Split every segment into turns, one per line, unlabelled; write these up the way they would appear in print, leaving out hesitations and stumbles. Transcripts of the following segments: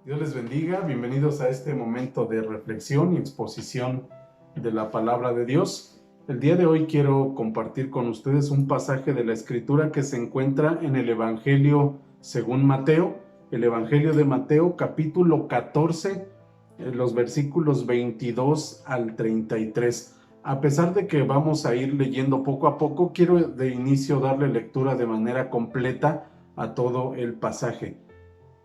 Dios les bendiga, bienvenidos a este momento de reflexión y exposición de la palabra de Dios. El día de hoy quiero compartir con ustedes un pasaje de la Escritura que se encuentra en el Evangelio según Mateo, el Evangelio de Mateo, capítulo 14, los versículos 22 al 33. A pesar de que vamos a ir leyendo poco a poco, quiero de inicio darle lectura de manera completa a todo el pasaje.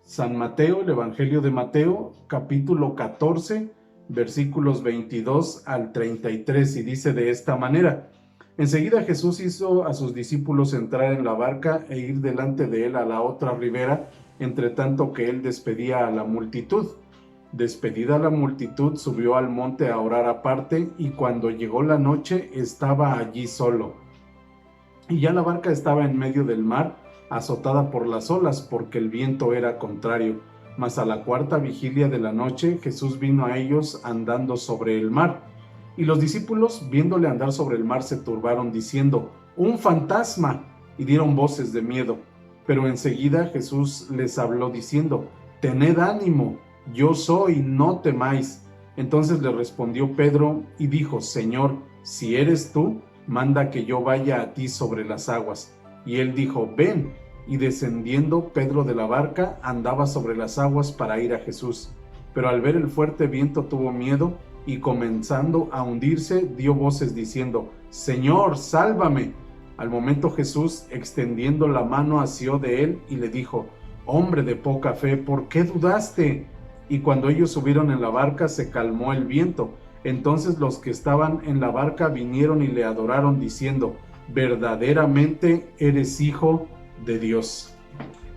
San Mateo, el Evangelio de Mateo, capítulo 14, versículos 22 al 33, y dice de esta manera: Enseguida Jesús hizo a sus discípulos entrar en la barca e ir delante de él a la otra ribera, entre tanto que él despedía a la multitud. Despedida la multitud, subió al monte a orar aparte, y cuando llegó la noche estaba allí solo. Y ya la barca estaba en medio del mar, azotada por las olas, porque el viento era contrario. Mas a la cuarta vigilia de la noche, Jesús vino a ellos andando sobre el mar. Y los discípulos, viéndole andar sobre el mar, se turbaron, diciendo: ¡Un fantasma! Y dieron voces de miedo. Pero enseguida Jesús les habló, diciendo: Tened ánimo, yo soy, no temáis. Entonces le respondió Pedro y dijo: Señor, si eres tú, manda que yo vaya a ti sobre las aguas. Y él dijo: Ven. Y descendiendo Pedro de la barca, andaba sobre las aguas para ir a Jesús. Pero al ver el fuerte viento tuvo miedo, y comenzando a hundirse, dio voces diciendo: Señor, sálvame. Al momento Jesús, extendiendo la mano, asió de él y le dijo: Hombre de poca fe, ¿por qué dudaste? Y cuando ellos subieron en la barca, se calmó el viento. Entonces los que estaban en la barca vinieron y le adoraron, diciendo: verdaderamente eres hijo de Dios.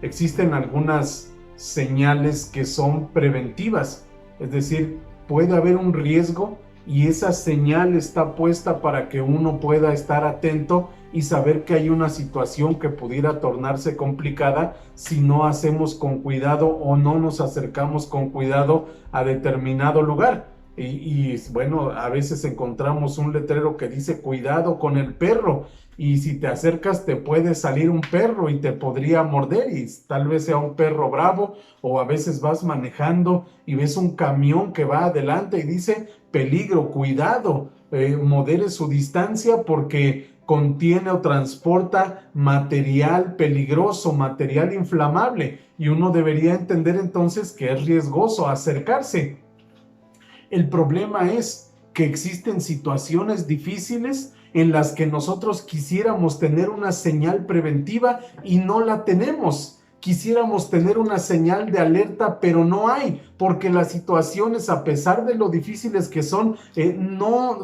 Existen algunas señales que son preventivas, es decir, puede haber un riesgo y esa señal está puesta para que uno pueda estar atento y saber que hay una situación que pudiera tornarse complicada si no hacemos con cuidado o no nos acercamos con cuidado a determinado lugar. Bueno, a veces encontramos un letrero que dice cuidado con el perro, y si te acercas te puede salir un perro y te podría morder, y tal vez sea un perro bravo. O a veces vas manejando y ves un camión que va adelante y dice peligro, cuidado, modere su distancia porque contiene o transporta material peligroso, material inflamable, y uno debería entender entonces que es riesgoso acercarse. El problema es que existen situaciones difíciles en las que nosotros quisiéramos tener una señal preventiva y no la tenemos. Quisiéramos tener una señal de alerta, pero no hay, porque las situaciones, a pesar de lo difíciles que son,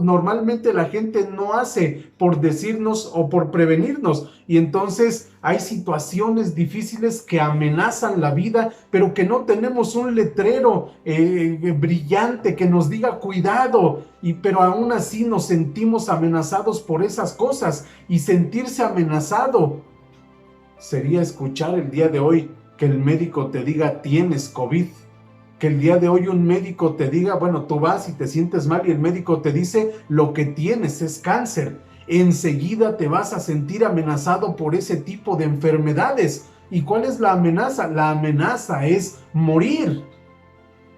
normalmente la gente no hace por decirnos o por prevenirnos. Y entonces hay situaciones difíciles que amenazan la vida, pero que no tenemos un letrero brillante que nos diga cuidado, pero aún así nos sentimos amenazados por esas cosas. Y sentirse amenazado sería escuchar el día de hoy que el médico te diga tienes COVID, que el día de hoy un médico te diga, bueno, tú vas y te sientes mal y el médico te dice lo que tienes es cáncer. Enseguida te vas a sentir amenazado por ese tipo de enfermedades. ¿Y cuál es la amenaza? La amenaza es morir.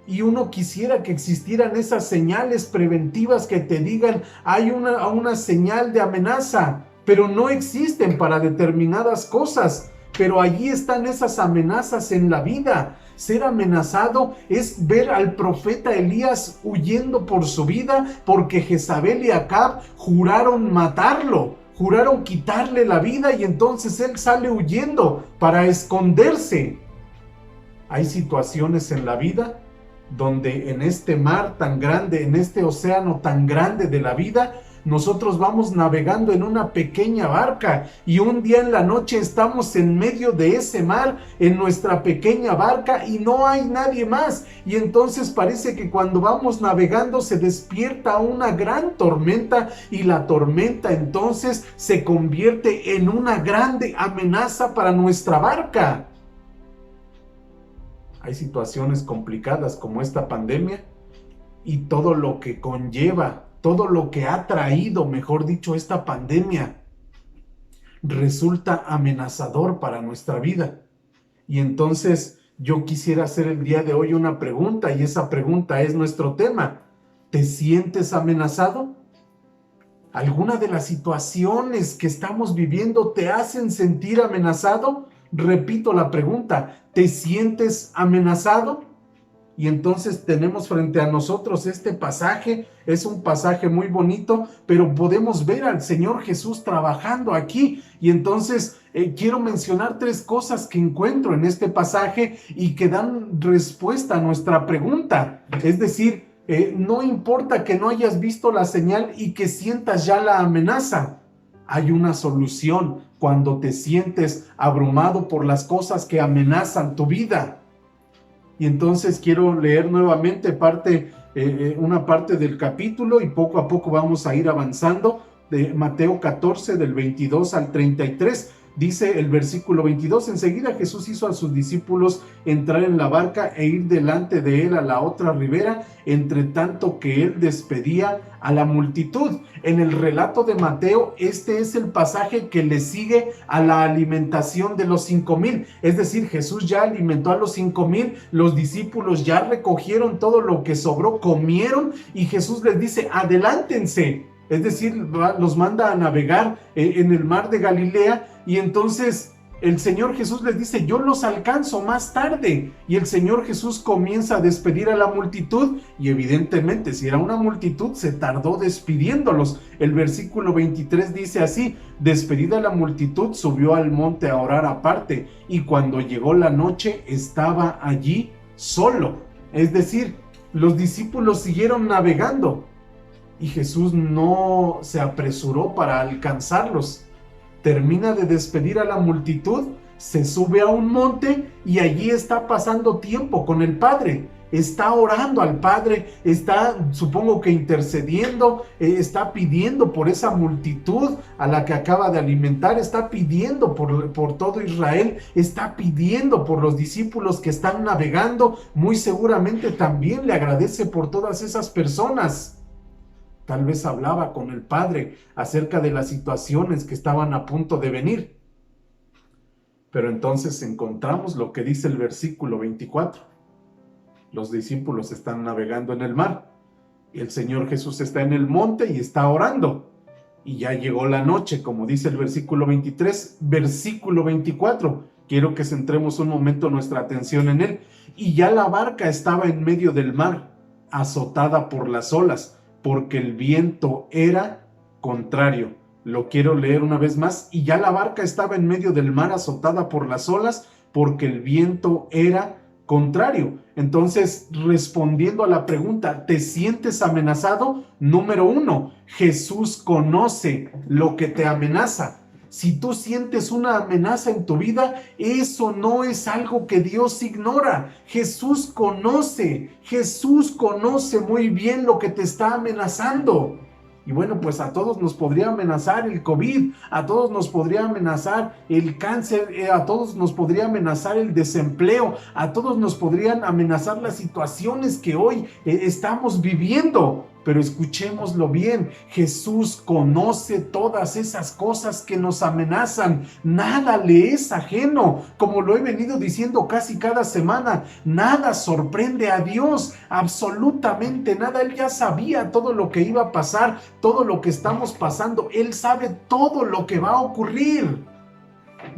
Y uno quisiera que existieran esas señales preventivas que te digan hay una señal de amenaza, pero no existen para determinadas cosas. Pero allí están esas amenazas en la vida. Ser amenazado es ver al profeta Elías huyendo por su vida porque Jezabel y Acab juraron matarlo, juraron quitarle la vida, y entonces él sale huyendo para esconderse. Hay situaciones en la vida donde en este mar tan grande, en este océano tan grande de la vida, nosotros vamos navegando en una pequeña barca, y un día en la noche estamos en medio de ese mar, en nuestra pequeña barca, y no hay nadie más. Y entonces parece que cuando vamos navegando se despierta una gran tormenta, y la tormenta entonces se convierte en una grande amenaza para nuestra barca. Hay situaciones complicadas como esta pandemia y todo lo que conlleva, todo lo que ha traído, mejor dicho, esta pandemia, resulta amenazador para nuestra vida. Y entonces yo quisiera hacer el día de hoy una pregunta, y esa pregunta es nuestro tema. ¿Te sientes amenazado? ¿Alguna de las situaciones que estamos viviendo te hacen sentir amenazado? Repito la pregunta, ¿te sientes amenazado? Y entonces tenemos frente a nosotros este pasaje, es un pasaje muy bonito, pero podemos ver al Señor Jesús trabajando aquí. Y entonces quiero mencionar 3 cosas que encuentro en este pasaje y que dan respuesta a nuestra pregunta. Es decir, no importa que no hayas visto la señal y que sientas ya la amenaza. Hay una solución cuando te sientes abrumado por las cosas que amenazan tu vida. Y entonces quiero leer nuevamente una parte del capítulo, y poco a poco vamos a ir avanzando, de Mateo 14 del 22 al 33. Dice el versículo 22, enseguida Jesús hizo a sus discípulos entrar en la barca e ir delante de él a la otra ribera, entre tanto que él despedía a la multitud. En el relato de Mateo, este es el pasaje que le sigue a la alimentación de los 5,000. Es decir, Jesús ya alimentó a los 5,000, los discípulos ya recogieron todo lo que sobró, comieron, y Jesús les dice, adelántense. Es decir, los manda a navegar en el mar de Galilea, y entonces el Señor Jesús les dice, yo los alcanzo más tarde. Y el Señor Jesús comienza a despedir a la multitud, y evidentemente si era una multitud se tardó despidiéndolos. El versículo 23 dice así, despedida la multitud subió al monte a orar aparte, y cuando llegó la noche estaba allí solo. Es decir, los discípulos siguieron navegando y Jesús no se apresuró para alcanzarlos. Termina de despedir a la multitud, se sube a un monte y allí está pasando tiempo con el Padre. Está orando al Padre, está, supongo que intercediendo, está pidiendo por esa multitud a la que acaba de alimentar, está pidiendo por todo Israel, está pidiendo por los discípulos que están navegando, muy seguramente también le agradece por todas esas personas. Tal vez hablaba con el Padre acerca de las situaciones que estaban a punto de venir. Pero entonces encontramos lo que dice el versículo 24. Los discípulos están navegando en el mar, y el Señor Jesús está en el monte y está orando. Y ya llegó la noche, como dice el versículo 23, versículo 24. Quiero que centremos un momento nuestra atención en él. Y ya la barca estaba en medio del mar, azotada por las olas, porque el viento era contrario. Lo quiero leer una vez más. Y ya la barca estaba en medio del mar, azotada por las olas, porque el viento era contrario. Entonces, respondiendo a la pregunta, ¿te sientes amenazado? Número 1, Jesús conoce lo que te amenaza. Si tú sientes una amenaza en tu vida, eso no es algo que Dios ignora. Jesús conoce muy bien lo que te está amenazando. Y bueno, pues a todos nos podría amenazar el COVID, a todos nos podría amenazar el cáncer, a todos nos podría amenazar el desempleo, a todos nos podrían amenazar las situaciones que hoy estamos viviendo. Pero escuchémoslo bien, Jesús conoce todas esas cosas que nos amenazan, nada le es ajeno, como lo he venido diciendo casi cada semana, nada sorprende a Dios, absolutamente nada. Él ya sabía todo lo que iba a pasar, todo lo que estamos pasando, Él sabe todo lo que va a ocurrir,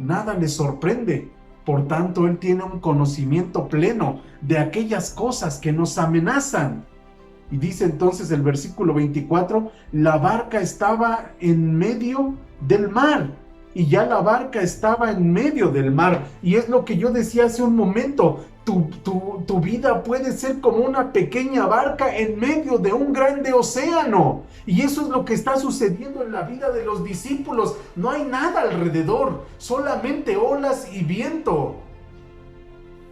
nada le sorprende. Por tanto, Él tiene un conocimiento pleno de aquellas cosas que nos amenazan. Y dice entonces el versículo 24, la barca estaba en medio del mar. Y ya la barca estaba en medio del mar. Y es lo que yo decía hace un momento. Tu vida puede ser como una pequeña barca en medio de un grande océano. Y eso es lo que está sucediendo en la vida de los discípulos. No hay nada alrededor, solamente olas y viento.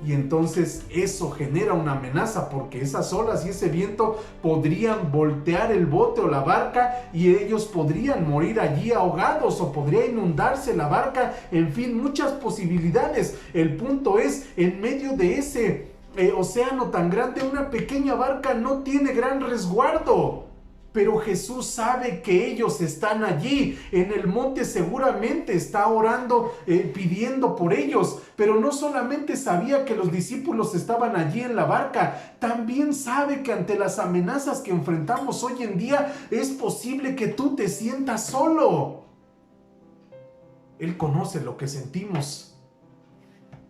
Y entonces eso genera una amenaza, porque esas olas y ese viento podrían voltear el bote o la barca y ellos podrían morir allí ahogados, o podría inundarse la barca, en fin, muchas posibilidades. El punto es, en medio de ese océano tan grande, una pequeña barca no tiene gran resguardo. Pero Jesús sabe que ellos están allí, en el monte seguramente está orando, pidiendo por ellos, pero no solamente sabía que los discípulos estaban allí en la barca, también sabe que ante las amenazas que enfrentamos hoy en día es posible que tú te sientas solo. Él conoce lo que sentimos.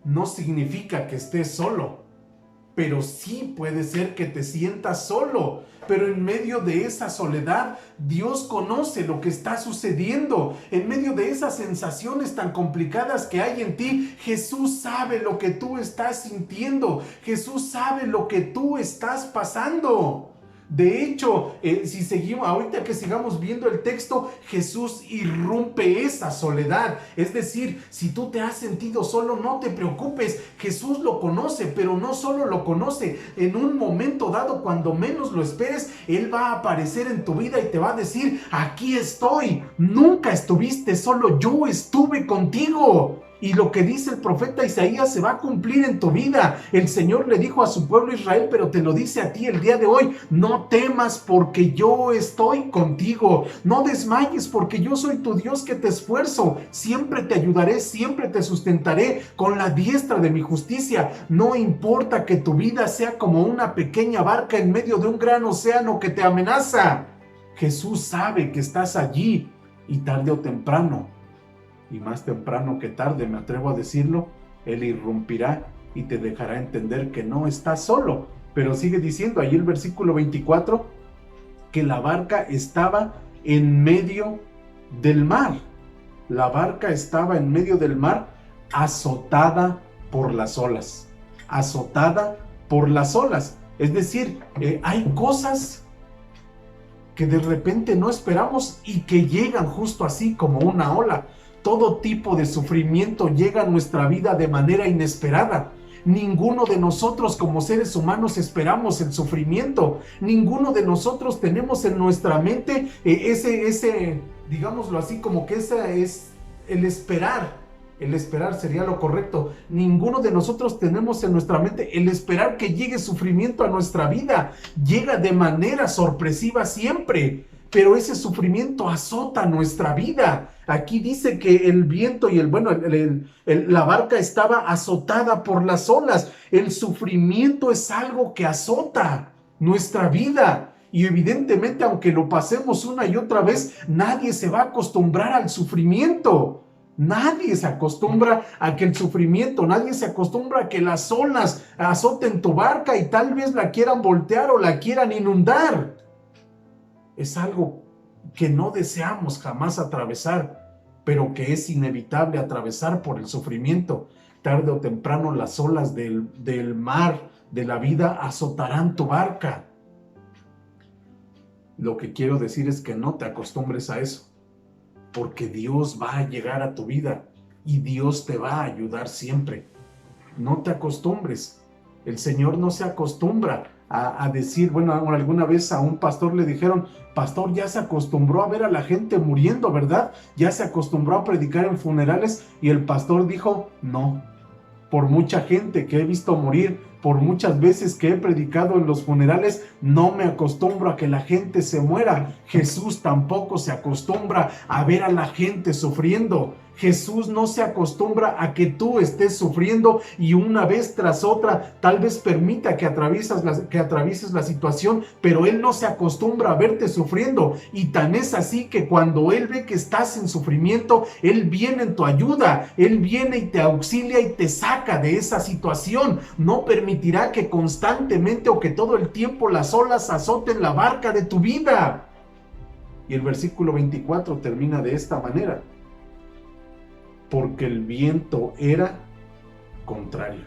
No significa que estés solo, pero sí puede ser que te sientas solo. Pero en medio de esa soledad, Dios conoce lo que está sucediendo. En medio de esas sensaciones tan complicadas que hay en ti, Jesús sabe lo que tú estás sintiendo. Jesús sabe lo que tú estás pasando. De hecho, si seguimos, ahorita que sigamos viendo el texto, Jesús irrumpe esa soledad. Es decir, si tú te has sentido solo, no te preocupes. Jesús lo conoce, pero no solo lo conoce. En un momento dado, cuando menos lo esperes, Él va a aparecer en tu vida y te va a decir: aquí estoy. Nunca estuviste solo, yo estuve contigo. Y lo que dice el profeta Isaías se va a cumplir en tu vida. El Señor le dijo a su pueblo Israel, pero te lo dice a ti el día de hoy: no temas porque yo estoy contigo. No desmayes porque yo soy tu Dios que te esfuerzo. Siempre te ayudaré, siempre te sustentaré con la diestra de mi justicia. No importa que tu vida sea como una pequeña barca en medio de un gran océano que te amenaza. Jesús sabe que estás allí y tarde o temprano, y más temprano que tarde, me atrevo a decirlo, Él irrumpirá y te dejará entender que no estás solo. Pero sigue diciendo ahí el versículo 24 que la barca estaba en medio del mar. La barca estaba en medio del mar, azotada por las olas. Azotada por las olas. Es decir, hay cosas que de repente no esperamos y que llegan justo así como una ola. Todo tipo de sufrimiento llega a nuestra vida de manera inesperada. Ninguno de nosotros como seres humanos esperamos el sufrimiento. Ninguno de nosotros tenemos en nuestra mente digámoslo así, como que ese es el esperar. El esperar sería lo correcto. Ninguno de nosotros tenemos en nuestra mente el esperar que llegue sufrimiento a nuestra vida. Llega de manera sorpresiva siempre, pero ese sufrimiento azota nuestra vida. Aquí dice que el viento y la barca estaba azotada por las olas. El sufrimiento es algo que azota nuestra vida. Y evidentemente, aunque lo pasemos una y otra vez, nadie se va a acostumbrar al sufrimiento. Nadie se acostumbra a que el sufrimiento, nadie se acostumbra a que las olas azoten tu barca y tal vez la quieran voltear o la quieran inundar. Es algo que no deseamos jamás atravesar, pero que es inevitable atravesar por el sufrimiento. Tarde o temprano las olas del mar, de la vida, azotarán tu barca. Lo que quiero decir es que no te acostumbres a eso, porque Dios va a llegar a tu vida y Dios te va a ayudar siempre. No te acostumbres. El Señor no se acostumbra a decir, bueno, alguna vez a un pastor le dijeron: pastor, ya se acostumbró a ver a la gente muriendo, ¿verdad? Ya se acostumbró a predicar en funerales. Y el pastor dijo: no, por mucha gente que he visto morir, por muchas veces que he predicado en los funerales, no me acostumbro a que la gente se muera. Jesús tampoco se acostumbra a ver a la gente sufriendo. Jesús no se acostumbra a que tú estés sufriendo y una vez tras otra tal vez permita que atravieses la situación, pero Él no se acostumbra a verte sufriendo. Y tan es así que cuando Él ve que estás en sufrimiento, Él viene en tu ayuda, Él viene y te auxilia y te saca de esa situación. No permitirá que constantemente o que todo el tiempo las olas azoten la barca de tu vida. Y el versículo 24 termina de esta manera: porque el viento era contrario.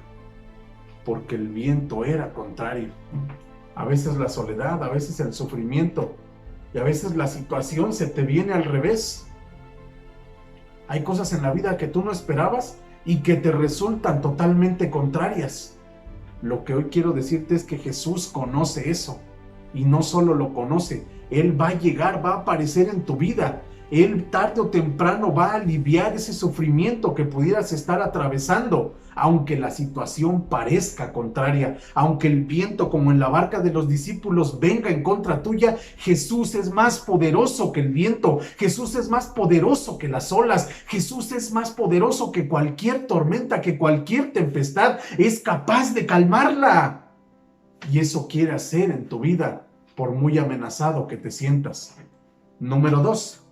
Porque el viento era contrario. A veces la soledad, a veces el sufrimiento, y a veces la situación se te viene al revés. Hay cosas en la vida que tú no esperabas y que te resultan totalmente contrarias. Lo que hoy quiero decirte es que Jesús conoce eso. Y no solo lo conoce, Él va a llegar, va a aparecer en tu vida. Él tarde o temprano va a aliviar ese sufrimiento que pudieras estar atravesando, aunque la situación parezca contraria, aunque el viento, como en la barca de los discípulos, venga en contra tuya. Jesús es más poderoso que el viento, Jesús es más poderoso que las olas, Jesús es más poderoso que cualquier tormenta, que cualquier tempestad, es capaz de calmarla. Y eso quiere hacer en tu vida, por muy amenazado que te sientas. Número 2,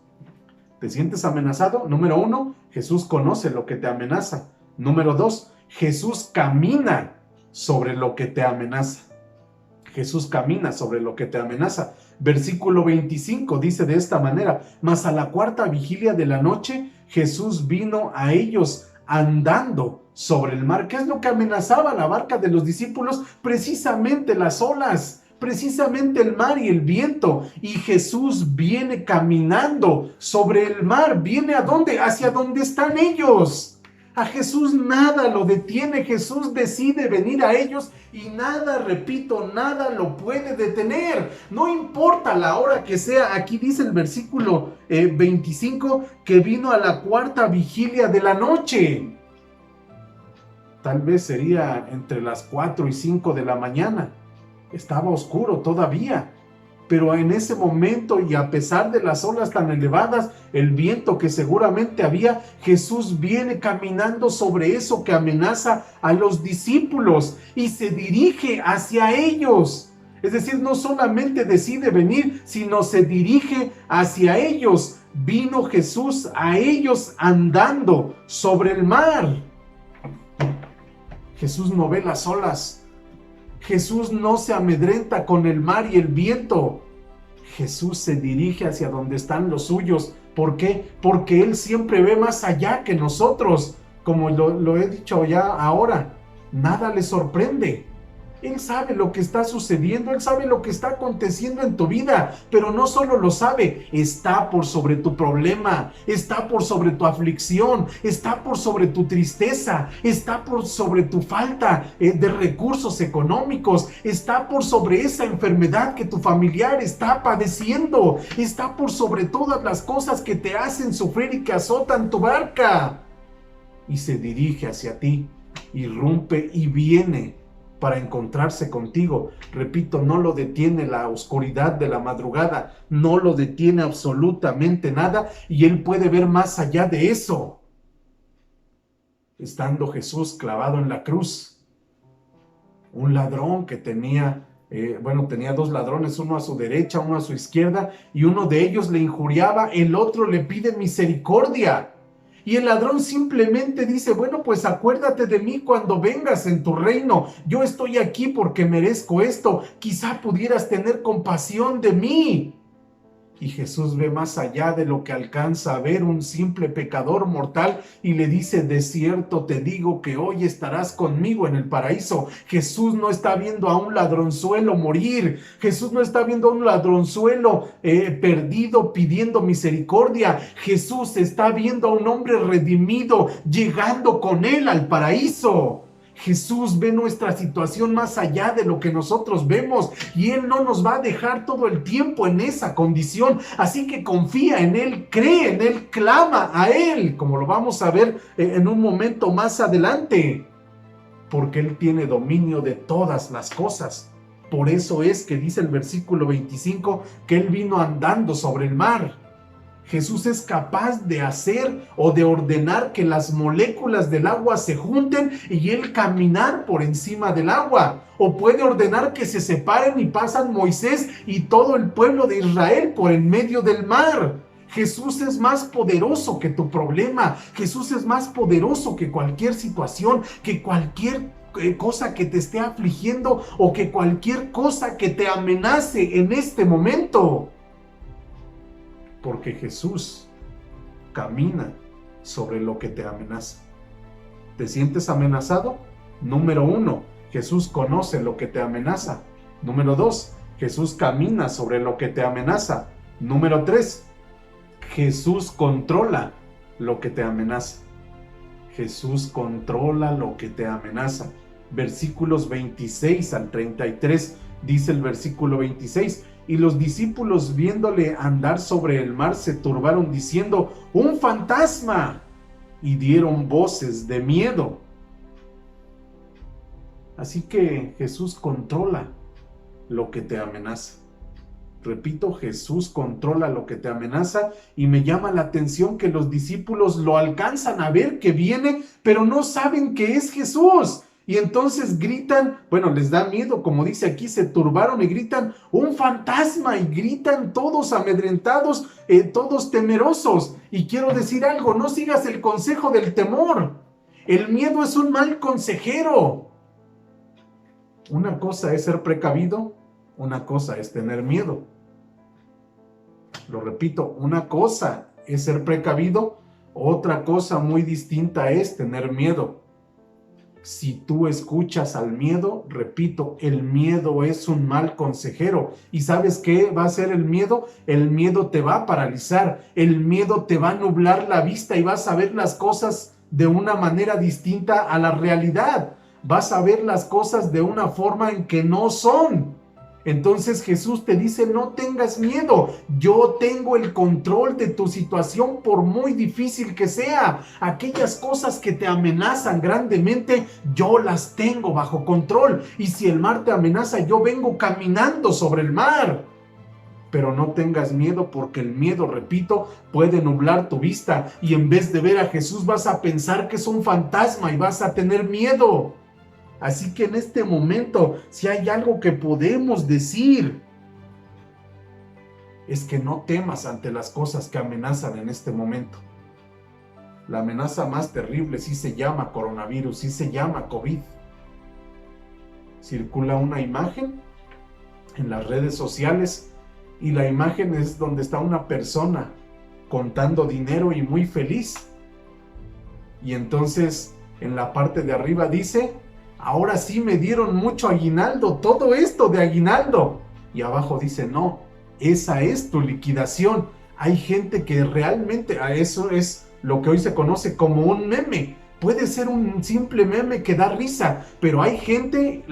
¿te sientes amenazado? Número 1, Jesús conoce lo que te amenaza. Número 2, Jesús camina sobre lo que te amenaza. Jesús camina sobre lo que te amenaza. Versículo 25 dice de esta manera: mas a la cuarta vigilia de la noche, Jesús vino a ellos andando sobre el mar. ¿Qué es lo que amenazaba la barca de los discípulos? Precisamente las olas, precisamente el mar y el viento. Y Jesús viene caminando sobre el mar. ¿Viene a dónde? Hacia donde están ellos. A Jesús nada lo detiene. Jesús decide venir a ellos y nada, repito, nada lo puede detener. No importa la hora que sea. Aquí dice el versículo 25 que vino a la cuarta vigilia de la noche. Tal vez sería entre las 4 y 5 de la mañana. Estaba oscuro todavía. Pero en ese momento, y a pesar de las olas tan elevadas, el viento que seguramente había, Jesús viene caminando sobre eso que amenaza a los discípulos y se dirige hacia ellos. Es decir, no solamente decide venir, sino se dirige hacia ellos. Vino Jesús a ellos andando sobre el mar. Jesús no ve las olas. Jesús no se amedrenta con el mar y el viento. Jesús se dirige hacia donde están los suyos. ¿Por qué? Porque Él siempre ve más allá que nosotros. Como lo he dicho ya ahora, nada le sorprende. Él sabe lo que está sucediendo, Él sabe lo que está aconteciendo en tu vida, pero no solo lo sabe, está por sobre tu problema, está por sobre tu aflicción, está por sobre tu tristeza, está por sobre tu falta de recursos económicos, está por sobre esa enfermedad que tu familiar está padeciendo, está por sobre todas las cosas que te hacen sufrir y que azotan tu barca. Y se dirige hacia ti, irrumpe y viene para encontrarse contigo. Repito, no lo detiene la oscuridad de la madrugada, no lo detiene absolutamente nada, y Él puede ver más allá de eso. Estando Jesús clavado en la cruz, un ladrón que tenía 2 ladrones, uno a su derecha, uno a su izquierda, y uno de ellos le injuriaba, el otro le pide misericordia. Y el ladrón simplemente dice: bueno, pues acuérdate de mí cuando vengas en tu reino. Yo estoy aquí porque merezco esto. Quizá pudieras tener compasión de mí. Y Jesús ve más allá de lo que alcanza a ver un simple pecador mortal y le dice: de cierto te digo que hoy estarás conmigo en el paraíso. Jesús no está viendo a un ladronzuelo morir. Jesús no está viendo a un ladronzuelo perdido pidiendo misericordia. Jesús está viendo a un hombre redimido llegando con Él al paraíso. Jesús ve nuestra situación más allá de lo que nosotros vemos, y Él no nos va a dejar todo el tiempo en esa condición. Así que confía en Él, cree en Él, clama a Él, como lo vamos a ver en un momento más adelante, porque Él tiene dominio de todas las cosas. Por eso es que dice el versículo 25 que Él vino andando sobre el mar. Jesús es capaz de hacer o de ordenar que las moléculas del agua se junten y Él caminar por encima del agua. O puede ordenar que se separen y pasan Moisés y todo el pueblo de Israel por en medio del mar. Jesús es más poderoso que tu problema. Jesús es más poderoso que cualquier situación, que cualquier cosa que te esté afligiendo o que cualquier cosa que te amenace en este momento. Porque Jesús camina sobre lo que te amenaza. ¿Te sientes amenazado? Número 1, Jesús conoce lo que te amenaza. Número 2, Jesús camina sobre lo que te amenaza. Número 3, Jesús controla lo que te amenaza. Jesús controla lo que te amenaza. Versículos 26 al 33, dice el versículo 26: Y los discípulos, viéndole andar sobre el mar, se turbaron diciendo: ¡un fantasma! Y dieron voces de miedo. Así que Jesús controla lo que te amenaza. Repito, Jesús controla lo que te amenaza, y me llama la atención que los discípulos lo alcanzan a ver que viene, pero no saben que es Jesús. Y entonces gritan, bueno, les da miedo, como dice aquí, se turbaron y gritan: ¡un fantasma! Y gritan todos amedrentados, todos temerosos. Y quiero decir algo: no sigas el consejo del temor. El miedo es un mal consejero. Una cosa es ser precavido, una cosa es tener miedo. Lo repito, una cosa es ser precavido, otra cosa muy distinta es tener miedo. Si tú escuchas al miedo, repito, el miedo es un mal consejero. ¿Y sabes qué va a hacer el miedo? El miedo te va a paralizar, el miedo te va a nublar la vista y vas a ver las cosas de una manera distinta a la realidad. Vas a ver las cosas de una forma en que no son. Entonces Jesús te dice: no tengas miedo, yo tengo el control de tu situación, por muy difícil que sea. Aquellas cosas que te amenazan grandemente, yo las tengo bajo control. Y si el mar te amenaza, yo vengo caminando sobre el mar. Pero no tengas miedo, porque el miedo, repito, puede nublar tu vista, y en vez de ver a Jesús vas a pensar que es un fantasma y vas a tener miedo. Así que en este momento, si hay algo que podemos decir, es que no temas ante las cosas que amenazan en este momento. La amenaza más terrible sí se llama coronavirus, sí se llama COVID. Circula una imagen en las redes sociales, y la imagen es donde está una persona contando dinero y muy feliz. Y entonces en la parte de arriba dice: ahora sí me dieron mucho aguinaldo, todo esto de aguinaldo. Y abajo dice: no, esa es tu liquidación. Hay gente que realmente, a eso es lo que hoy se conoce como un meme. Puede ser un simple meme que da risa, pero hay gente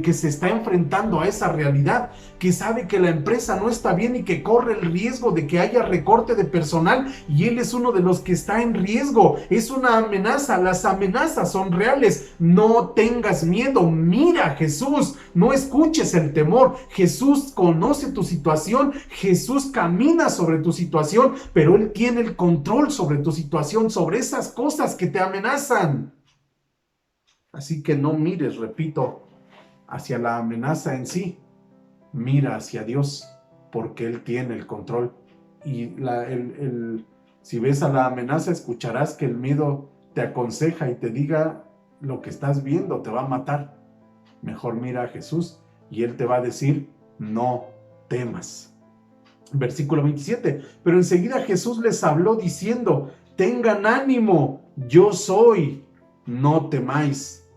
que se está enfrentando a esa realidad, que sabe que la empresa no está bien y que corre el riesgo de que haya recorte de personal, y él es uno de los que está en riesgo. Es una amenaza, las amenazas son reales. No tengas miedo, mira a Jesús, no escuches el temor. Jesús conoce tu situación, Jesús camina sobre tu situación, pero Él tiene el control sobre tu situación, sobre esas cosas que te amenazan. Así que no mires, repito, hacia la amenaza en sí. Mira hacia Dios, porque Él tiene el control. Y si ves a la amenaza, escucharás que el miedo te aconseja y te diga: lo que estás viendo te va a matar. Mejor mira a Jesús y Él te va a decir: no temas. Versículo 27. Pero enseguida Jesús les habló diciendo: tengan ánimo, yo soy, no temáis.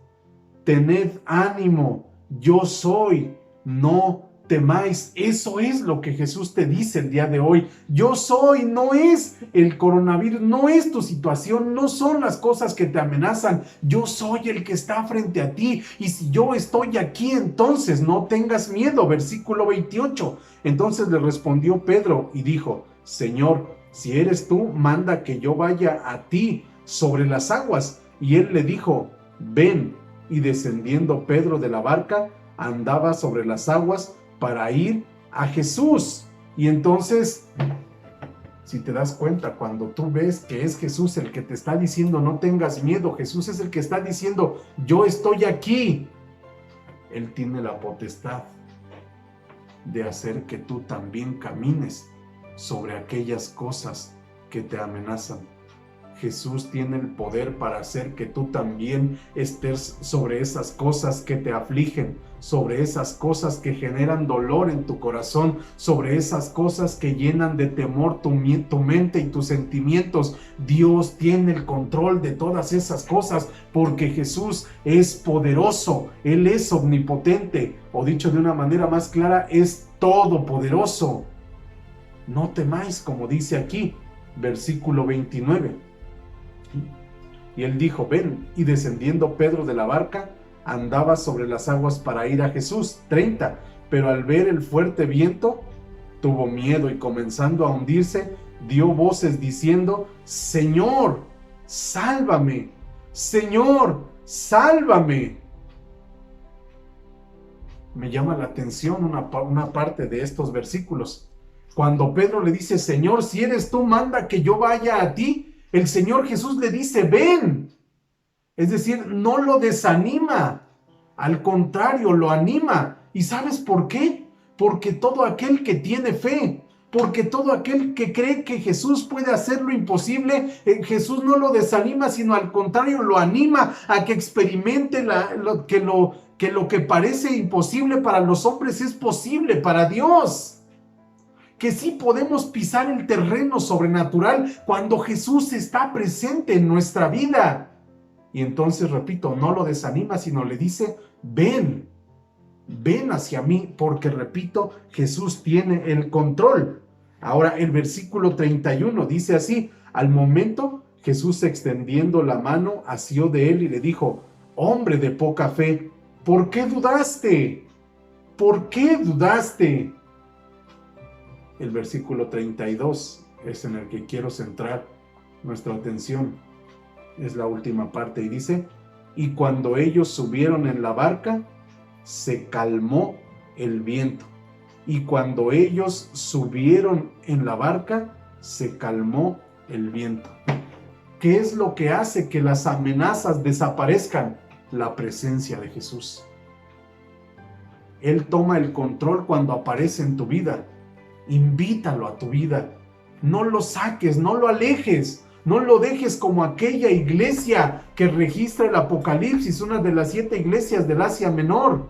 Tened ánimo, yo soy, no temáis. Eso es lo que Jesús te dice el día de hoy. Yo soy, no es el coronavirus, no es tu situación, no son las cosas que te amenazan. Yo soy el que está frente a ti, y si yo estoy aquí, entonces no tengas miedo. Versículo 28. Entonces le respondió Pedro y dijo: Señor, si eres tú, manda que yo vaya a ti sobre las aguas. Y él le dijo: ven. Y descendiendo Pedro de la barca, andaba sobre las aguas para ir a Jesús. Y entonces, si te das cuenta, cuando tú ves que es Jesús el que te está diciendo: no tengas miedo, Jesús es el que está diciendo: yo estoy aquí. Él tiene la potestad de hacer que tú también camines sobre aquellas cosas que te amenazan. Jesús tiene el poder para hacer que tú también estés sobre esas cosas que te afligen, sobre esas cosas que generan dolor en tu corazón, sobre esas cosas que llenan de temor tu mente y tus sentimientos. Dios tiene el control de todas esas cosas, porque Jesús es poderoso, Él es omnipotente, o dicho de una manera más clara, es todopoderoso. No temáis, como dice aquí, versículo 29. Y él dijo: ven. Y descendiendo Pedro de la barca, andaba sobre las aguas para ir a Jesús. 30. Pero al ver el fuerte viento, tuvo miedo y comenzando a hundirse, dio voces diciendo: Señor, sálvame, Señor, sálvame. Me llama la atención una parte de estos versículos. Cuando Pedro le dice: Señor, si eres tú, manda que yo vaya a ti. El Señor Jesús le dice: ven. Es decir, no lo desanima, al contrario, lo anima. ¿Y sabes por qué? Porque todo aquel que tiene fe, porque todo aquel que cree que Jesús puede hacer lo imposible, Jesús no lo desanima, sino al contrario, lo anima a que experimente que lo que parece imposible para los hombres es posible para Dios. Que sí podemos pisar el terreno sobrenatural cuando Jesús está presente en nuestra vida. Y entonces, repito, no lo desanima, sino le dice: ven, ven hacia mí, porque, repito, Jesús tiene el control. Ahora, el versículo 31 dice así: al momento, Jesús, extendiendo la mano, asió de él y le dijo: hombre de poca fe, ¿por qué dudaste? ¿Por qué dudaste? El versículo 32 es en el que quiero centrar nuestra atención. Es la última parte y dice: y cuando ellos subieron en la barca, se calmó el viento. Y cuando ellos subieron en la barca, se calmó el viento. ¿Qué es lo que hace que las amenazas desaparezcan? La presencia de Jesús. Él toma el control cuando aparece en tu vida. Invítalo a tu vida. No lo saques, no lo alejes. No lo dejes como aquella iglesia que registra el Apocalipsis, una de las 7 iglesias del Asia Menor,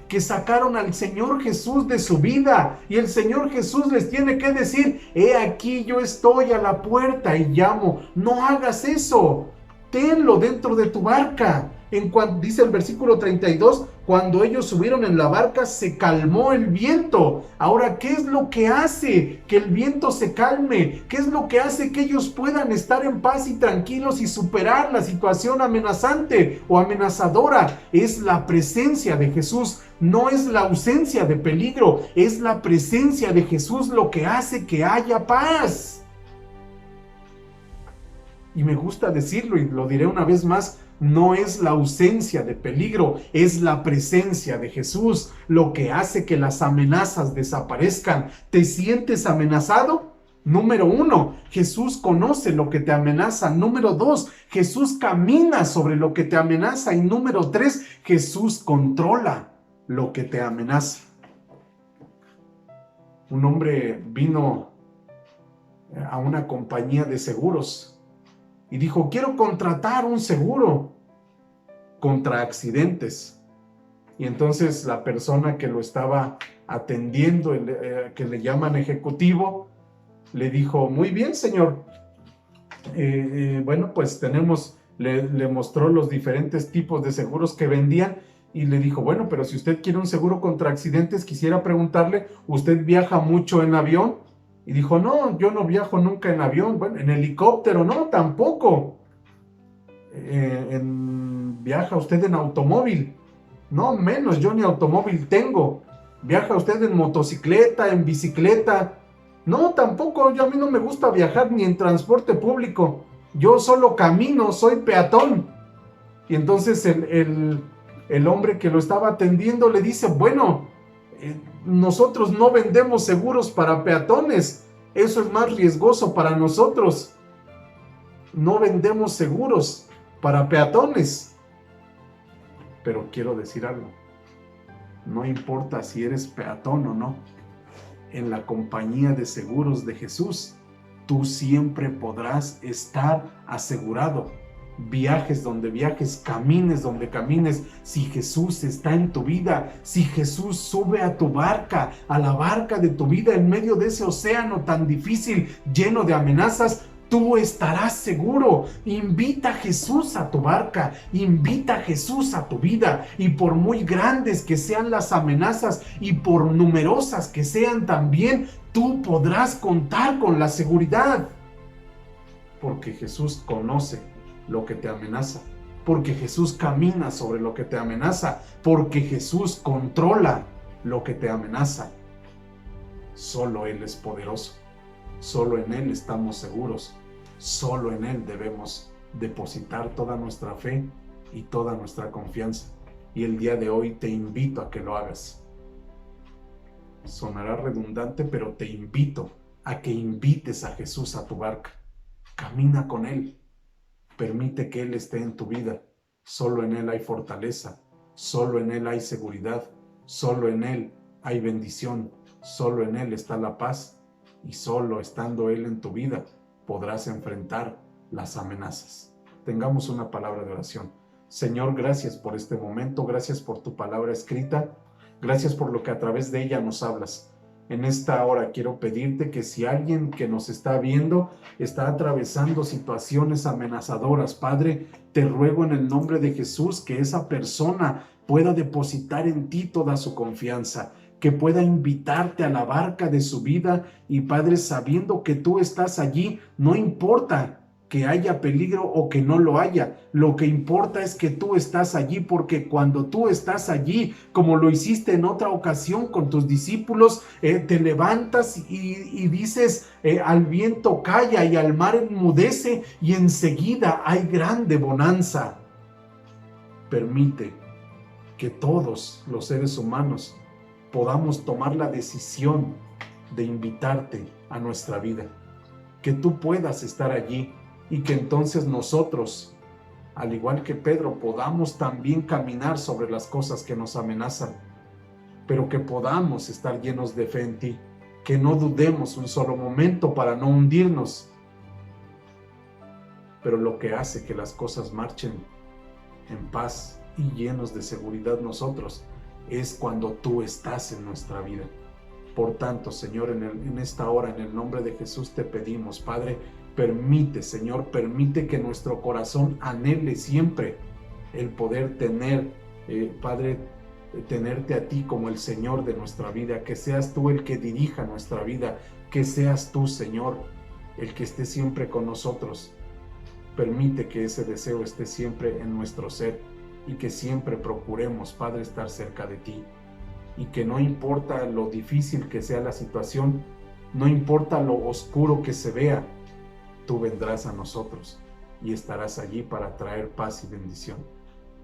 que sacaron al Señor Jesús de su vida, y el Señor Jesús les tiene que decir: he aquí, yo estoy a la puerta y llamo. No hagas eso. Tenlo dentro de tu barca. Dice el versículo 32, cuando ellos subieron en la barca, se calmó el viento. Ahora, ¿qué es lo que hace que el viento se calme? ¿Qué es lo que hace que ellos puedan estar en paz y tranquilos y superar la situación amenazante o amenazadora? Es la presencia de Jesús, no es la ausencia de peligro, es la presencia de Jesús lo que hace que haya paz. Y me gusta decirlo, y lo diré una vez más: no es la ausencia de peligro, es la presencia de Jesús lo que hace que las amenazas desaparezcan. ¿Te sientes amenazado? Número 1, Jesús conoce lo que te amenaza. Número 2, Jesús camina sobre lo que te amenaza. Y número 3, Jesús controla lo que te amenaza. Un hombre vino a una compañía de seguros y dijo: quiero contratar un seguro contra accidentes. Y entonces la persona que lo estaba atendiendo, que le llaman ejecutivo, le dijo: muy bien, señor. Bueno, pues le mostró los diferentes tipos de seguros que vendían y le dijo: bueno, pero si usted quiere un seguro contra accidentes, quisiera preguntarle, ¿usted viaja mucho en avión? Y dijo: no, yo no viajo nunca en avión. Bueno, en helicóptero, no, tampoco. ¿Viaja usted en automóvil? No, menos, yo ni automóvil tengo. ¿Viaja usted en motocicleta, en bicicleta? No, tampoco, a mí no me gusta viajar ni en transporte público. Yo solo camino, soy peatón. Y entonces el hombre que lo estaba atendiendo le dice: bueno, nosotros no vendemos seguros para peatones, eso es más riesgoso para nosotros. No vendemos seguros para peatones. Pero quiero decir algo: no importa si eres peatón o no, en la compañía de seguros de Jesús, tú siempre podrás estar asegurado. Viajes donde viajes, camines donde camines, si Jesús está en tu vida, si Jesús sube a tu barca, a la barca de tu vida en medio de ese océano tan difícil, lleno de amenazas, tú estarás seguro. Invita a Jesús a tu barca, invita a Jesús a tu vida, y por muy grandes que sean las amenazas y por numerosas que sean también, tú podrás contar con la seguridad, porque Jesús conoce lo que te amenaza, porque Jesús camina sobre lo que te amenaza, porque Jesús controla lo que te amenaza. Solo Él es poderoso, solo en Él estamos seguros, solo en Él debemos depositar toda nuestra fe y toda nuestra confianza. Y el día de hoy te invito a que lo hagas. Sonará redundante, pero te invito a que invites a Jesús a tu barca. Camina con Él. Permite que Él esté en tu vida. Solo en Él hay fortaleza. Solo en Él hay seguridad. Solo en Él hay bendición. Solo en Él está la paz. Y solo estando Él en tu vida podrás enfrentar las amenazas. Tengamos una palabra de oración. Señor, gracias por este momento. Gracias por tu palabra escrita. Gracias por lo que a través de ella nos hablas. En esta hora quiero pedirte que si alguien que nos está viendo está atravesando situaciones amenazadoras, Padre, te ruego en el nombre de Jesús que esa persona pueda depositar en ti toda su confianza, que pueda invitarte a la barca de su vida y, Padre, sabiendo que tú estás allí, no importa que haya peligro o que no lo haya. Lo que importa es que tú estás allí, porque cuando tú estás allí, como lo hiciste en otra ocasión con tus discípulos, te levantas y dices al viento calla y al mar enmudece, y enseguida hay grande bonanza. Permite que todos los seres humanos podamos tomar la decisión de invitarte a nuestra vida, que tú puedas estar allí y que entonces nosotros, al igual que Pedro, podamos también caminar sobre las cosas que nos amenazan, pero que podamos estar llenos de fe en ti, que no dudemos un solo momento para no hundirnos. Pero lo que hace que las cosas marchen en paz y llenos de seguridad nosotros es cuando tú estás en nuestra vida. Por tanto, Señor, en esta hora, en el nombre de Jesús te pedimos, Padre, permite, Señor, permite que nuestro corazón anhele siempre el poder tener, Padre, tenerte a ti como el Señor de nuestra vida, que seas tú el que dirija nuestra vida, que seas tú, Señor, el que esté siempre con nosotros. Permite que ese deseo esté siempre en nuestro ser y que siempre procuremos, Padre, estar cerca de ti. Y que no importa lo difícil que sea la situación, no importa lo oscuro que se vea, tú vendrás a nosotros y estarás allí para traer paz y bendición.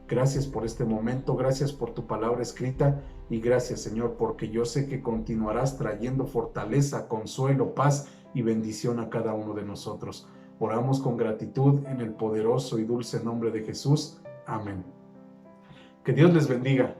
Gracias por este momento, gracias por tu palabra escrita y gracias, Señor, porque yo sé que continuarás trayendo fortaleza, consuelo, paz y bendición a cada uno de nosotros. Oramos con gratitud en el poderoso y dulce nombre de Jesús. Amén. Que Dios les bendiga.